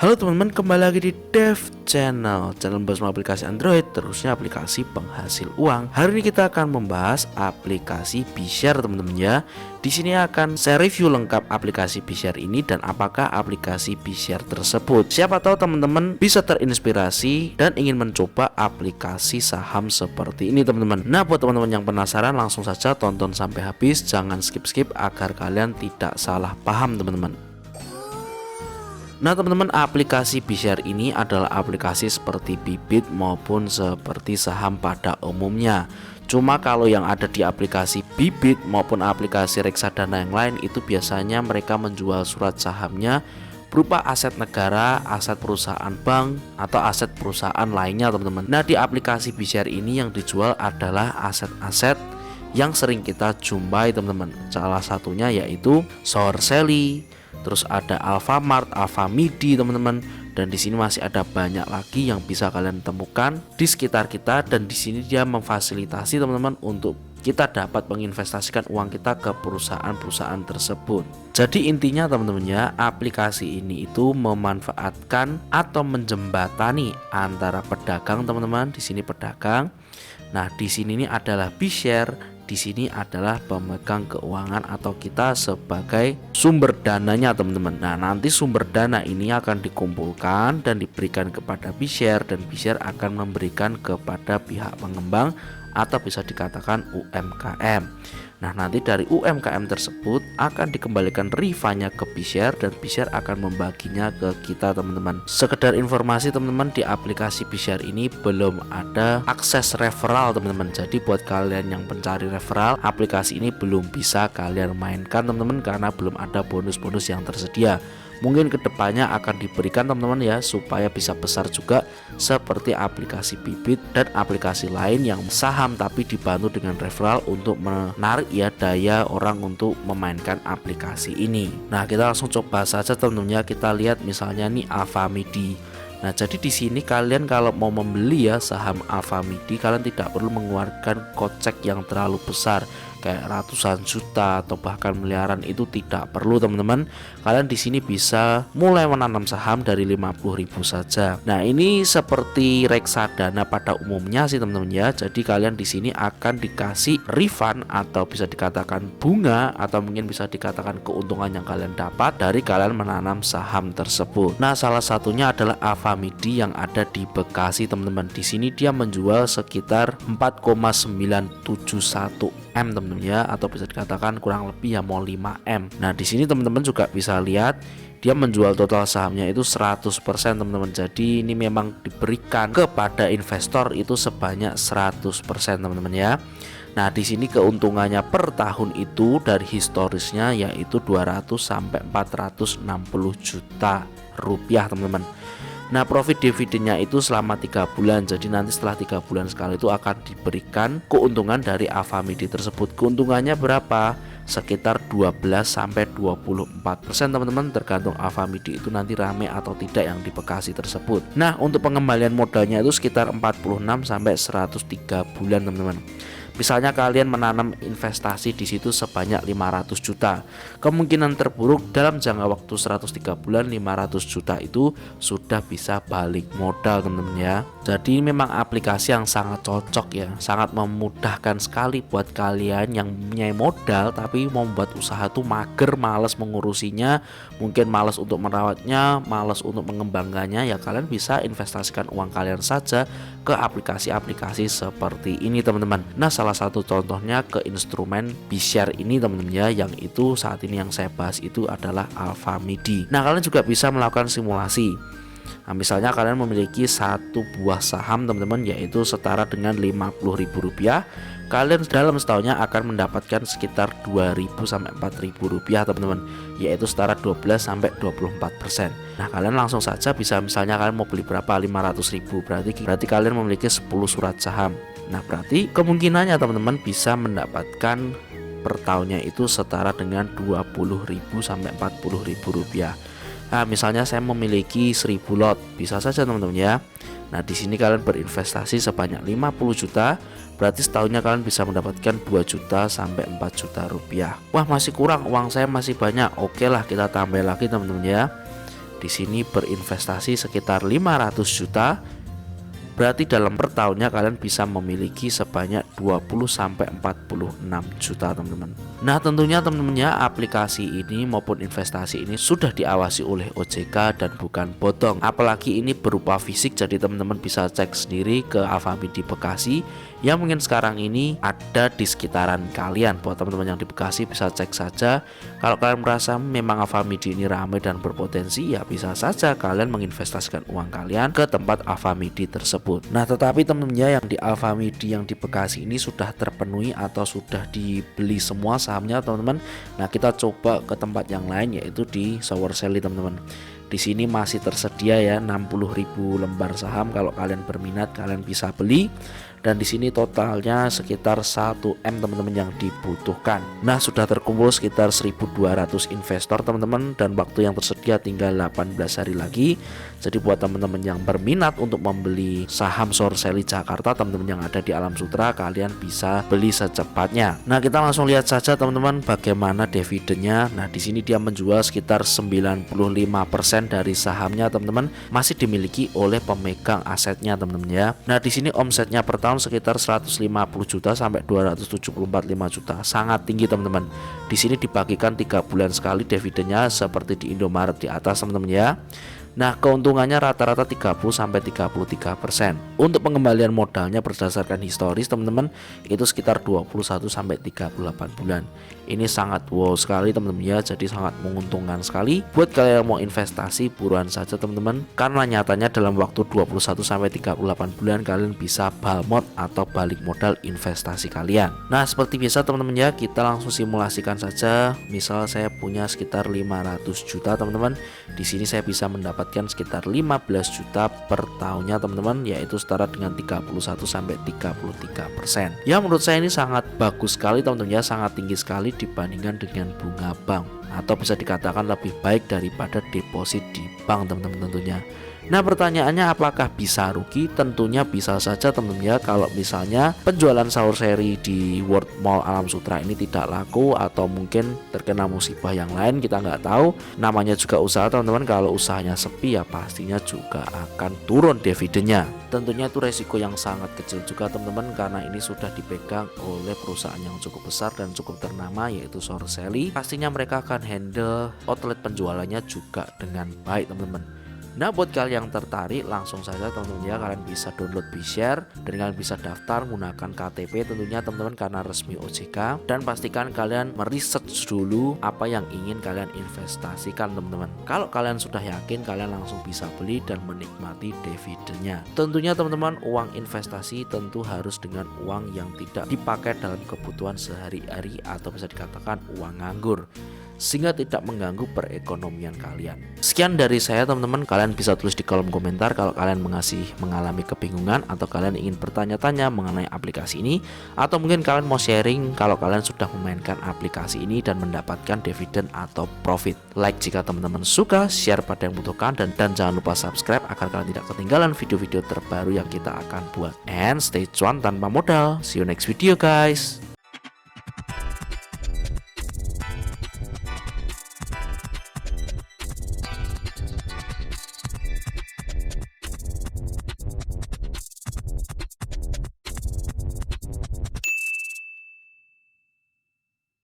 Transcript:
Halo teman-teman, kembali lagi di Dev Channel membahas aplikasi Android, terusnya aplikasi penghasil uang. Hari ini kita akan membahas aplikasi BShare teman-teman ya. Di sini akan saya review lengkap aplikasi BShare ini dan apakah aplikasi BShare tersebut. Siapa tahu teman-teman bisa terinspirasi dan ingin mencoba aplikasi saham seperti ini teman-teman. Nah, buat teman-teman yang penasaran langsung saja tonton sampai habis, jangan skip-skip agar kalian tidak salah paham teman-teman. Nah teman-teman, aplikasi BShare ini adalah aplikasi seperti Bybit maupun seperti saham pada umumnya. Cuma kalau yang ada di aplikasi Bybit maupun aplikasi reksadana yang lain itu biasanya mereka menjual surat sahamnya berupa aset negara, aset perusahaan bank, atau aset perusahaan lainnya teman-teman. Nah di aplikasi BShare ini yang dijual adalah aset-aset yang sering kita jumpai teman-teman. Salah satunya yaitu Sourcely, terus ada Alfamart, Alfamidi teman-teman, dan di sini masih ada banyak lagi yang bisa kalian temukan di sekitar kita. Dan di sini dia memfasilitasi teman-teman untuk kita dapat menginvestasikan uang kita ke perusahaan-perusahaan tersebut. Jadi intinya teman-teman ya, aplikasi ini itu memanfaatkan atau menjembatani antara pedagang teman-teman. Di sini pedagang. Nah di sini ini adalah BShare. Di sini adalah pemegang keuangan atau kita sebagai sumber dananya teman-teman. Nah nanti sumber dana ini akan dikumpulkan dan diberikan kepada BShare, dan BShare akan memberikan kepada pihak pengembang atau bisa dikatakan UMKM. Nah nanti dari UMKM tersebut akan dikembalikan refundnya ke BShare, dan BShare akan membaginya ke kita teman-teman. Sekedar informasi teman-teman, di aplikasi BShare ini belum ada akses referral teman-teman. Jadi buat kalian yang pencari referral, aplikasi ini belum bisa kalian mainkan teman-teman, karena belum ada bonus-bonus yang tersedia. Mungkin kedepannya akan diberikan teman-teman ya, supaya bisa besar juga seperti aplikasi Bybit dan aplikasi lain yang saham tapi dibantu dengan referral untuk menarik ya daya orang untuk memainkan aplikasi ini. Nah kita langsung coba saja teman-teman ya, kita lihat misalnya nih Alfamidi. Nah jadi di sini kalian kalau mau membeli ya saham Alfamidi, kalian tidak perlu mengeluarkan kocek yang terlalu besar kayak ratusan juta atau bahkan miliaran, itu tidak perlu teman-teman. Kalian di sini bisa mulai menanam saham dari 50.000 saja. Nah ini seperti reksadana pada umumnya sih teman-teman ya. Jadi kalian di sini akan dikasih refund atau bisa dikatakan bunga atau mungkin bisa dikatakan keuntungan yang kalian dapat dari kalian menanam saham tersebut. Nah salah satunya adalah Alfamidi yang ada di Bekasi teman-teman. Di sini dia menjual sekitar 4,971 M teman-teman ya, atau bisa dikatakan kurang lebih ya mau 5M. Nah di sini teman-teman juga bisa lihat dia menjual total sahamnya itu 100% teman-teman. Jadi ini memang diberikan kepada investor itu sebanyak 100% teman-teman ya. Nah di sini keuntungannya per tahun itu dari historisnya yaitu 200 sampai 460 juta rupiah teman-teman. Nah profit dividennya itu selama 3 bulan. Jadi nanti setelah 3 bulan sekali itu akan diberikan keuntungan dari Alfamidi tersebut. Keuntungannya berapa? Sekitar 12-24% teman-teman, tergantung Alfamidi itu nanti rame atau tidak yang di Bekasi tersebut. Nah untuk pengembalian modalnya itu sekitar 46-103 bulan teman-teman. Misalnya kalian menanam investasi di situ sebanyak 500 juta. Kemungkinan terburuk dalam jangka waktu 103 bulan 500 juta itu sudah bisa balik modal teman-teman ya. Jadi memang aplikasi yang sangat cocok ya, sangat memudahkan sekali buat kalian yang punya modal tapi mau membuat usaha tuh mager, malas mengurusinya, mungkin malas untuk merawatnya, malas untuk mengembangkannya, ya kalian bisa investasikan uang kalian saja ke aplikasi-aplikasi seperti ini teman-teman. Nah salah satu contohnya ke instrumen BShare ini teman-teman ya, yang itu saat ini yang saya bahas itu adalah Alfamidi. Nah kalian juga bisa melakukan simulasi. Nah misalnya kalian memiliki satu buah saham teman-teman, yaitu setara dengan Rp50.000. Kalian dalam setahunnya akan mendapatkan sekitar Rp2.000-Rp4.000 teman-teman, yaitu setara 12-24%. Nah kalian langsung saja bisa, misalnya kalian mau beli berapa, 500.000, berarti kalian memiliki 10 surat saham. Nah berarti kemungkinannya teman-teman bisa mendapatkan per tahunnya itu setara dengan Rp20.000-Rp40.000. Nah misalnya saya memiliki 1000 lot, bisa saja teman-teman ya. Nah di sini kalian berinvestasi sebanyak 50 juta, berarti setahunnya kalian bisa mendapatkan 2 juta sampai 4 juta rupiah. Wah masih kurang, uang saya masih banyak. Oke lah kita tambah lagi teman-teman ya. Di sini berinvestasi sekitar 500 juta. Berarti dalam per tahunnya kalian bisa memiliki sebanyak 20 sampai 46 juta teman-teman. Nah, tentunya teman-temannya aplikasi ini maupun investasi ini sudah diawasi oleh OJK dan bukan bodong. Apalagi ini berupa fisik, jadi teman-teman bisa cek sendiri ke Alfamidi Bekasi yang mungkin sekarang ini ada di sekitaran kalian. Buat teman-teman yang di Bekasi bisa cek saja. Kalau kalian merasa memang Alfamidi ini ramai dan berpotensi, ya bisa saja kalian menginvestasikan uang kalian ke tempat Alfamidi tersebut. Nah, tetapi temennya yang di Alfamidi yang di Bekasi ini sudah terpenuhi atau sudah dibeli semua sahamnya teman-teman. Nah, kita coba ke tempat yang lain, yaitu di Sowerseli teman-teman. Di sini masih tersedia ya 60.000 lembar saham. Kalau kalian berminat kalian bisa beli. Dan di sini totalnya sekitar 1 M teman-teman yang dibutuhkan. Nah, sudah terkumpul sekitar 1.200 investor teman-teman, dan waktu yang tersedia tinggal 18 hari lagi. Jadi buat teman-teman yang berminat untuk membeli saham Sowerseli Jakarta teman-teman yang ada di Alam Sutera, kalian bisa beli secepatnya. Nah, kita langsung lihat saja teman-teman bagaimana dividennya. Nah, di sini dia menjual sekitar 95% dari sahamnya teman-teman masih dimiliki oleh pemegang asetnya teman-teman ya. Nah, di sini omsetnya per tahun sekitar 150 juta sampai 274,5 juta. Sangat tinggi teman-teman. Di sini dibagikan 3 bulan sekali dividennya seperti di Indomaret di atas teman-teman ya. Nah, keuntungannya rata-rata 30 sampai 33%. Untuk pengembalian modalnya berdasarkan historis teman-teman itu sekitar 21 sampai 38 bulan. Ini sangat wow sekali teman-teman ya, jadi sangat menguntungkan sekali. Buat kalian yang mau investasi buruan saja teman-teman, karena nyatanya dalam waktu 21 sampai 38 bulan kalian bisa balmot atau balik modal investasi kalian. Nah, seperti biasa teman-teman ya, kita langsung simulasikan saja. Misal saya punya sekitar 500 juta teman-teman. Di sini saya bisa mendapatkan sekitar 15 juta per tahunnya teman-teman, yaitu setara dengan 31 sampai 33%. Ya, menurut saya ini sangat bagus sekali teman-teman ya, sangat tinggi sekali dibandingkan dengan bunga bank, atau bisa dikatakan lebih baik daripada deposit di bank teman-teman tentunya. Nah, pertanyaannya apakah bisa rugi? Tentunya bisa saja teman-teman ya. Kalau misalnya penjualan Sowerseli di World Mall Alam Sutera ini tidak laku atau mungkin terkena musibah yang lain, kita nggak tahu. Namanya juga usaha teman-teman, kalau usahanya sepi ya pastinya juga akan turun dividennya. Tentunya itu resiko yang sangat kecil juga teman-teman, karena ini sudah dipegang oleh perusahaan yang cukup besar dan cukup ternama, yaitu Sowerseli. Pastinya mereka akan handle outlet penjualannya juga dengan baik teman-teman. Nah, buat kalian yang tertarik langsung saja teman-teman ya, kalian bisa download BShare dan kalian bisa daftar menggunakan KTP tentunya teman-teman karena resmi OJK. Dan pastikan kalian meresearch dulu apa yang ingin kalian investasikan teman-teman. Kalau kalian sudah yakin, kalian langsung bisa beli dan menikmati dividennya. Tentunya teman-teman, uang investasi tentu harus dengan uang yang tidak dipakai dalam kebutuhan sehari-hari atau bisa dikatakan uang nganggur, sehingga tidak mengganggu perekonomian kalian. Sekian dari saya teman-teman, kalian bisa tulis di kolom komentar kalau kalian mengalami kebingungan atau kalian ingin bertanya-tanya mengenai aplikasi ini, atau mungkin kalian mau sharing kalau kalian sudah memainkan aplikasi ini dan mendapatkan dividen atau profit. Like jika teman-teman suka, share pada yang membutuhkan, dan jangan lupa subscribe agar kalian tidak ketinggalan video-video terbaru yang kita akan buat. And stay cuan tanpa modal. See you next video guys.